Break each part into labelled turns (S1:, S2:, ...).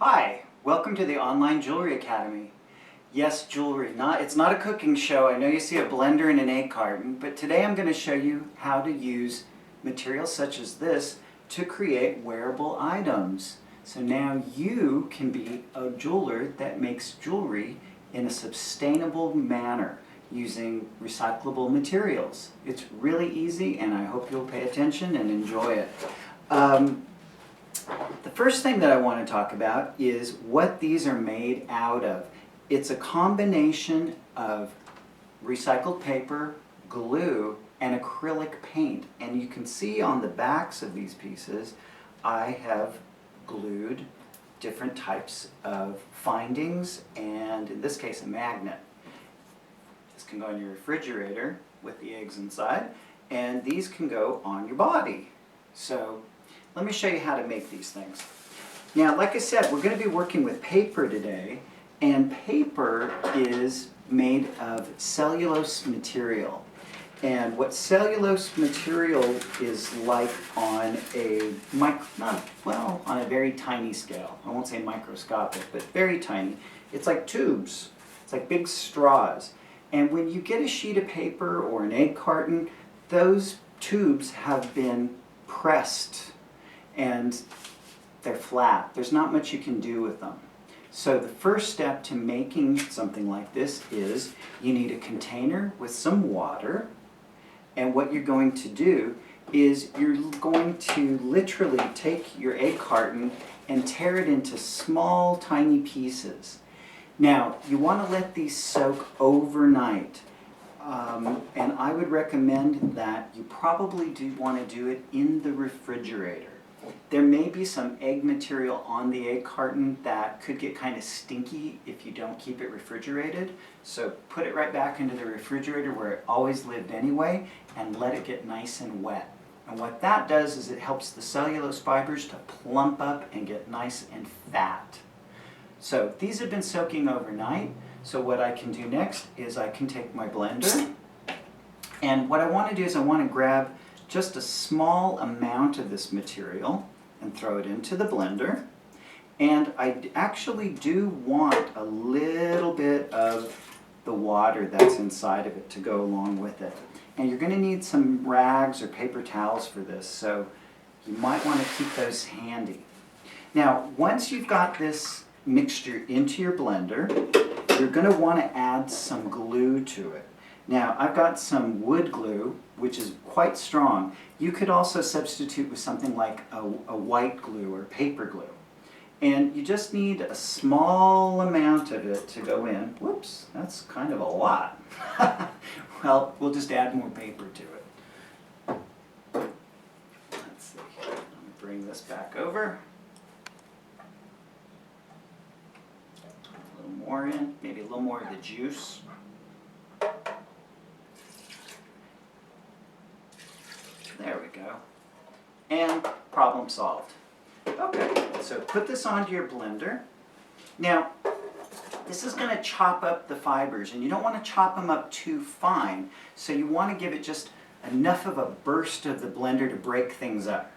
S1: Hi, welcome to the Online Jewelry Academy. Yes, jewelry. It's not a cooking show. I know you see a blender and an egg carton, but today I'm going to show you how to use materials such as this to create wearable items. So now you can be a jeweler that makes jewelry in a sustainable manner using recyclable materials. It's really easy, and I hope you'll pay attention and enjoy it. The first thing that I want to talk about is what these are made out of. It's a combination of recycled paper, glue, and acrylic paint. And you can see on the backs of these pieces, I have glued different types of findings, and in this case, a magnet. This can go in your refrigerator with the eggs inside, and these can go on your body. So let me show you how to make these things. Now, like I said, we're going to be working with paper today, and paper is made of cellulose material. And what cellulose material is like on a on a very tiny scale. I won't say microscopic, but very tiny. It's like tubes. It's like big straws. And when you get a sheet of paper or an egg carton, those tubes have been pressed and they're flat. There's not much you can do with them. So the first step to making something like this is you need a container with some water, and what you're going to do is you're going to literally take your egg carton and tear it into small tiny pieces. Now you want to let these soak overnight, and I would recommend that you probably do want to do it in the refrigerator. There may be some egg material on the egg carton that could get kind of stinky if you don't keep it refrigerated. So put it right back into the refrigerator where it always lived anyway, and let it get nice and wet. And what that does is it helps the cellulose fibers to plump up and get nice and fat. So these have been soaking overnight. So what I can do next is I can take my blender, and what I want to do is I want to grab just a small amount of this material and throw it into the blender. And I actually do want a little bit of the water that's inside of it to go along with it. And you're going to need some rags or paper towels for this, so you might want to keep those handy. Now, once you've got this mixture into your blender, you're going to want to add some glue to it. Now, I've got some wood glue, which is quite strong. You could also substitute with something like a white glue or paper glue. And you just need a small amount of it to go in. Whoops, that's kind of a lot. Well, we'll just add more paper to it. Let's see, let me bring this back over. A little more in, maybe a little more of the juice. There we go. And problem solved. Okay, so put this onto your blender. Now, this is going to chop up the fibers, and you don't want to chop them up too fine, so you want to give it just enough of a burst of the blender to break things up.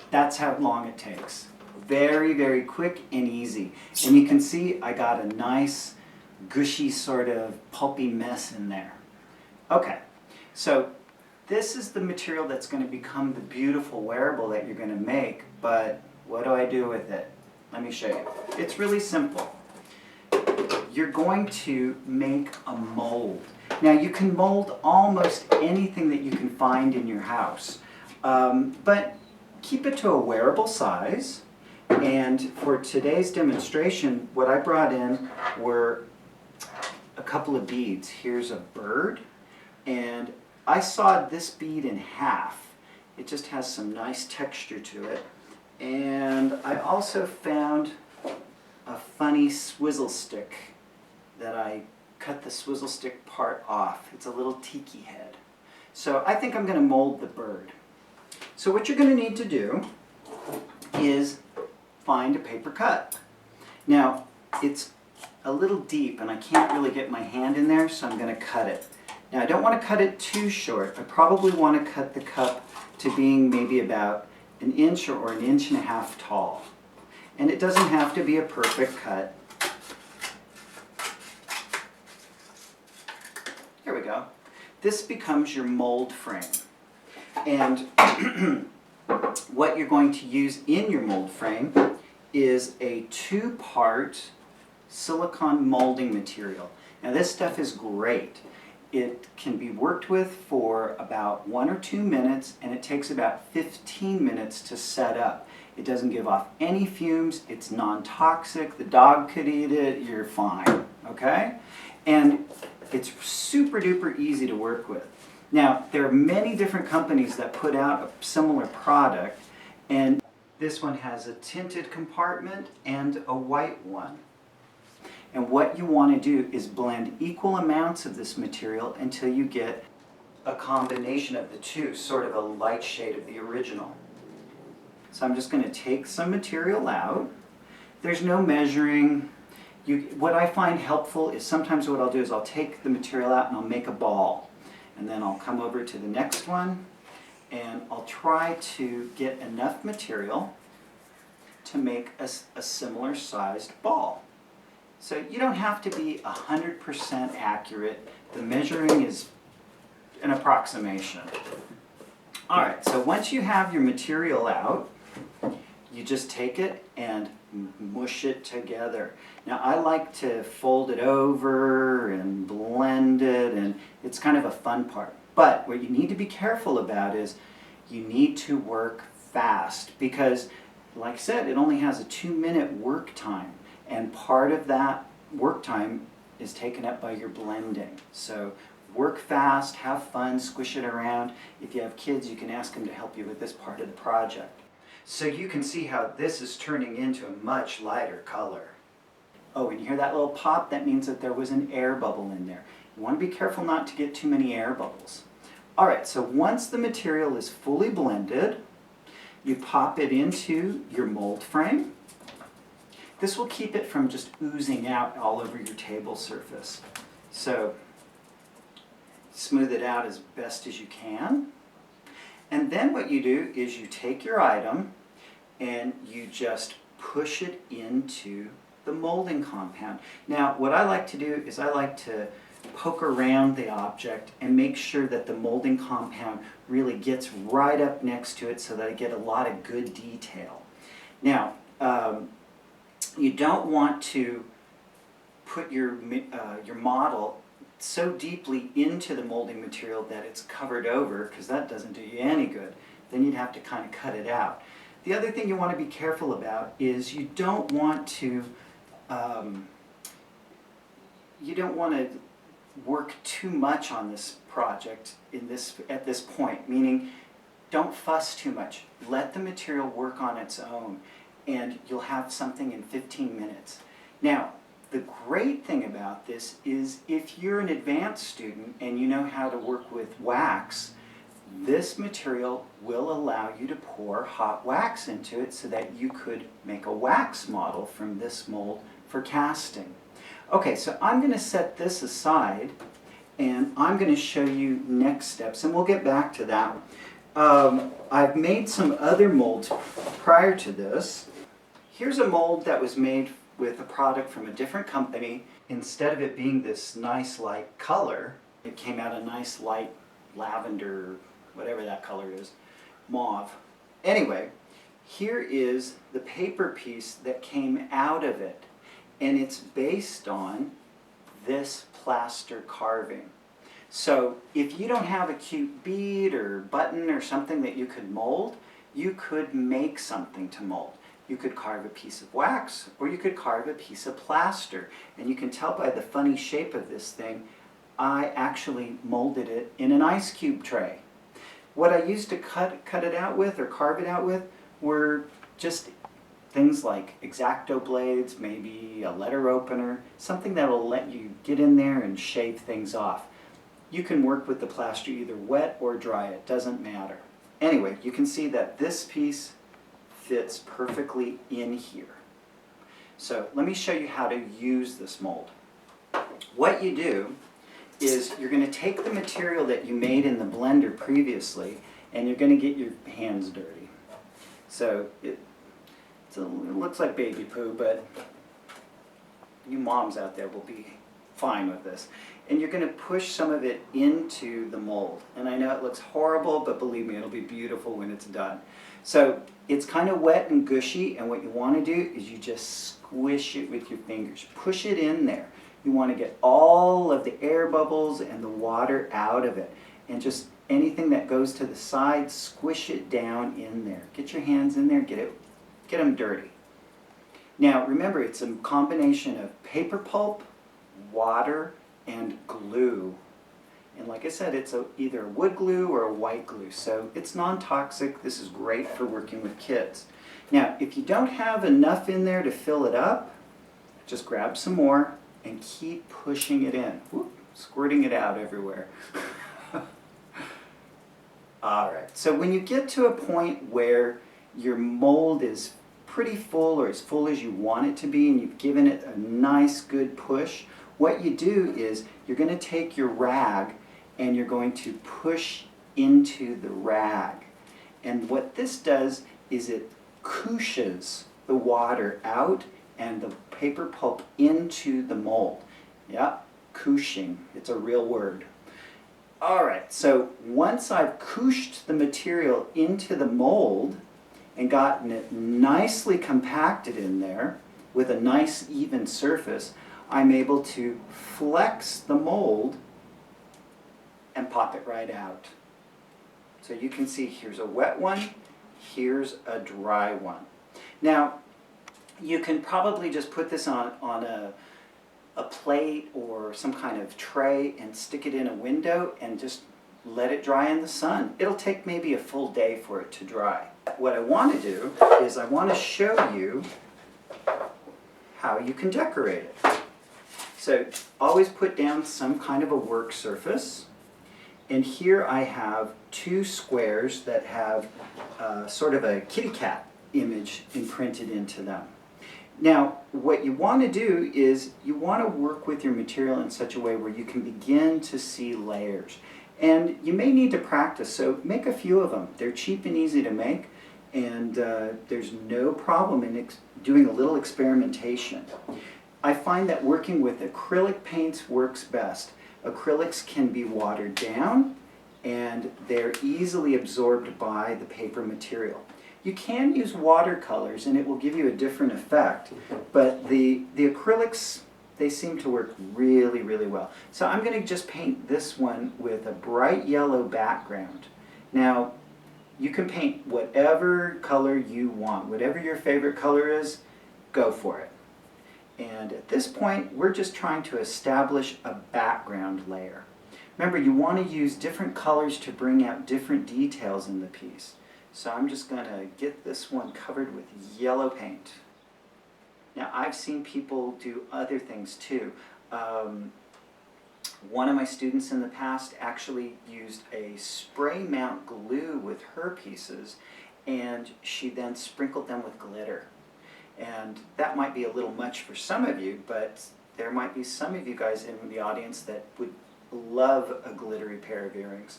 S1: That's how long it takes. Very, very quick and easy. And you can see I got a nice gushy sort of pulpy mess in there. Okay, so this is the material that's going to become the beautiful wearable that you're going to make, but what do I do with it? Let me show you. It's really simple. You're going to make a mold. Now you can mold almost anything that you can find in your house, but keep it to a wearable size. And for today's demonstration, what I brought in were a couple of beads. Here's a bird, and I sawed this bead in half. It just has some nice texture to it. And I also found a funny swizzle stick that I cut the swizzle stick part off. It's a little tiki head. So I think I'm going to mold the bird. So what you're going to need to do is find a paper cut. Now, it's a little deep and I can't really get my hand in there, so I'm going to cut it. Now I don't want to cut it too short. I probably want to cut the cup to being maybe about an inch or an inch and a half tall. And it doesn't have to be a perfect cut. Here we go. This becomes your mold frame. And what you're going to use in your mold frame is a 2-part silicone molding material. Now this stuff is great. It can be worked with for about 1 or 2 minutes, and it takes about 15 minutes to set up. It doesn't give off any fumes, it's non-toxic, the dog could eat it, you're fine, okay? And it's super duper easy to work with. Now, there are many different companies that put out a similar product, and this one has a tinted compartment and a white one. And what you want to do is blend equal amounts of this material until you get a combination of the two, sort of a light shade of the original. So I'm just going to take some material out. There's no measuring. What I find helpful is sometimes what I'll do is I'll take the material out and I'll make a ball. And then I'll come over to the next one and I'll try to get enough material to make a similar sized ball. So you don't have to be 100% accurate. The measuring is an approximation. Alright, so once you have your material out, you just take it and mush it together. Now I like to fold it over and blend it, and it's kind of a fun part. But what you need to be careful about is you need to work fast because, like I said, it only has a 2-minute work time. And part of that work time is taken up by your blending. So work fast, have fun, squish it around. If you have kids, you can ask them to help you with this part of the project. So you can see how this is turning into a much lighter color. Oh, and you hear that little pop? That means that there was an air bubble in there. You want to be careful not to get too many air bubbles. Alright, so once the material is fully blended, you pop it into your mold frame. This will keep it from just oozing out all over your table surface. So smooth it out as best as you can. And then what you do is you take your item and you just push it into the molding compound. Now what I like to do is I like to poke around the object and make sure that the molding compound really gets right up next to it so that I get a lot of good detail. Now you don't want to put your model so deeply into the molding material that it's covered over, because that doesn't do you any good. Then you'd have to kind of cut it out. The other thing you want to be careful about is you don't want to work too much on this project at this point, meaning don't fuss too much. Let the material work on its own, and you'll have something in 15 minutes. Now, the great thing about this is if you're an advanced student and you know how to work with wax, this material will allow you to pour hot wax into it so that you could make a wax model from this mold for casting. Okay, so I'm going to set this aside and I'm going to show you next steps, and we'll get back to that. I've made some other molds prior to this. Here's a mold that was made with a product from a different company. Instead of it being this nice light color, it came out a nice light lavender, whatever that color is, mauve. Anyway, here is the paper piece that came out of it, and it's based on this plaster carving. So if you don't have a cute bead or button or something that you could mold, you could make something to mold. You could carve a piece of wax, or you could carve a piece of plaster. And you can tell by the funny shape of this thing, I actually molded it in an ice cube tray. What I used to cut it out with or carve it out with were just things like X-Acto blades, maybe a letter opener, something that will let you get in there and shave things off. You can work with the plaster either wet or dry, it doesn't matter. Anyway, you can see that this piece fits perfectly in here. So let me show you how to use this mold. What you do is you're going to take the material that you made in the blender previously and you're going to get your hands dirty. So it looks like baby poo, but you moms out there will be fine with this. And you're going to push some of it into the mold. And I know it looks horrible, but believe me, it'll be beautiful when it's done. So it's kind of wet and gushy, and what you want to do is you just squish it with your fingers. Push it in there. You want to get all of the air bubbles and the water out of it. And just anything that goes to the side, squish it down in there. Get your hands in there, get them dirty. Now remember, it's a combination of paper pulp, water, and glue. And like I said, it's either a wood glue or a white glue, so it's non-toxic. This is great for working with kids. Now, if you don't have enough in there to fill it up, just grab some more and keep pushing it in. Whoop, squirting it out everywhere. All right, so when you get to a point where your mold is pretty full or as full as you want it to be and you've given it a nice good push, what you do is you're going to take your rag and you're going to push into the rag. And what this does is it couches the water out and the paper pulp into the mold. Yeah, couching, it's a real word. All right, so once I've couched the material into the mold and gotten it nicely compacted in there with a nice even surface, I'm able to flex the mold and pop it right out. So you can see here's a wet one, here's a dry one. Now, you can probably just put this on a plate or some kind of tray and stick it in a window and just let it dry in the sun. It'll take maybe a full day for it to dry. What I want to do is I want to show you how you can decorate it. So always put down some kind of a work surface. And here I have two squares that have sort of a kitty cat image imprinted into them. Now, what you want to do is you want to work with your material in such a way where you can begin to see layers. And you may need to practice, so make a few of them. They're cheap and easy to make, and there's no problem in doing a little experimentation. I find that working with acrylic paints works best. Acrylics can be watered down, and they're easily absorbed by the paper material. You can use watercolors and it will give you a different effect, but the acrylics, they seem to work really, really well. So I'm going to just paint this one with a bright yellow background. Now, you can paint whatever color you want. Whatever your favorite color is, go for it. And at this point, we're just trying to establish a background layer. Remember, you want to use different colors to bring out different details in the piece. So I'm just going to get this one covered with yellow paint. Now, I've seen people do other things too. One of my students in the past actually used a spray mount glue with her pieces, and she then sprinkled them with glitter. And that might be a little much for some of you, but there might be some of you guys in the audience that would love a glittery pair of earrings.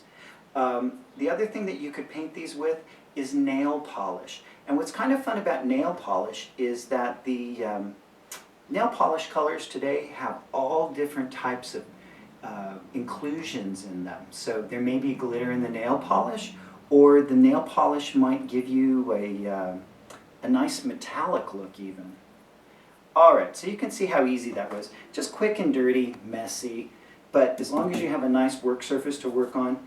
S1: The other thing that you could paint these with is nail polish. And what's kind of fun about nail polish is that the nail polish colors today have all different types of inclusions in them. So there may be glitter in the nail polish, or the nail polish might give you a nice metallic look even. Alright, so you can see how easy that was. Just quick and dirty, messy, but as long as you have a nice work surface to work on,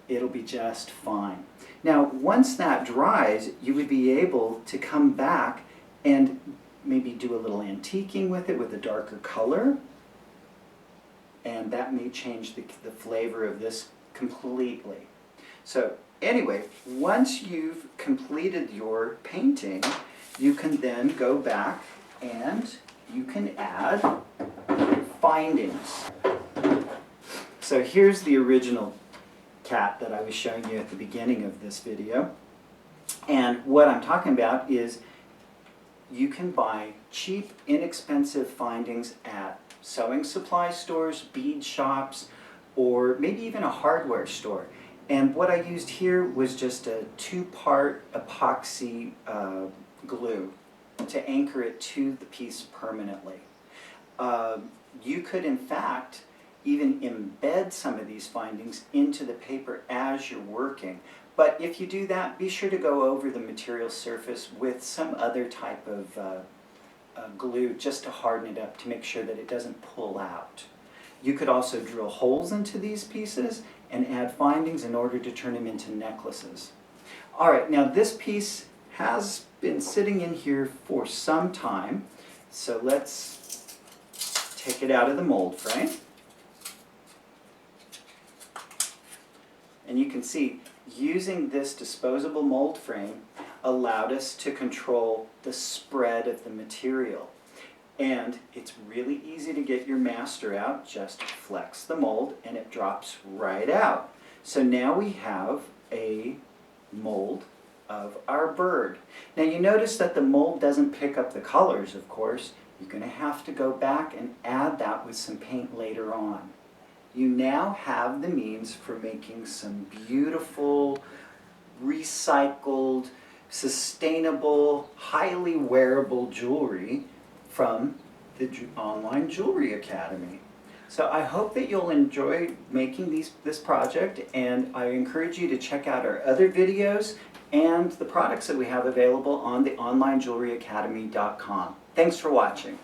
S1: it'll be just fine. Now, once that dries, you would be able to come back and maybe do a little antiquing with it with a darker color, and that may change the flavor of this completely. So anyway, once you've completed your painting, you can then go back and you can add findings. So here's the original cat that I was showing you at the beginning of this video. And what I'm talking about is you can buy cheap, inexpensive findings at sewing supply stores, bead shops, or maybe even a hardware store. And what I used here was just a 2-part epoxy glue to anchor it to the piece permanently. You could in fact even embed some of these findings into the paper as you're working. But if you do that, be sure to go over the material surface with some other type of glue just to harden it up to make sure that it doesn't pull out. You could also drill holes into these pieces and add findings in order to turn them into necklaces. All right, now this piece has been sitting in here for some time, so let's take it out of the mold frame. And you can see, using this disposable mold frame allowed us to control the spread of the material. And it's really easy to get your master out. Just flex the mold and it drops right out. So now we have a mold of our bird. Now you notice that the mold doesn't pick up the colors, of course. You're going to have to go back and add that with some paint later on. You now have the means for making some beautiful, recycled, sustainable, highly wearable jewelry from the Online Jewelry Academy. So I hope that you'll enjoy making this project, and I encourage you to check out our other videos and the products that we have available on the onlinejewelryacademy.com. Thanks for watching.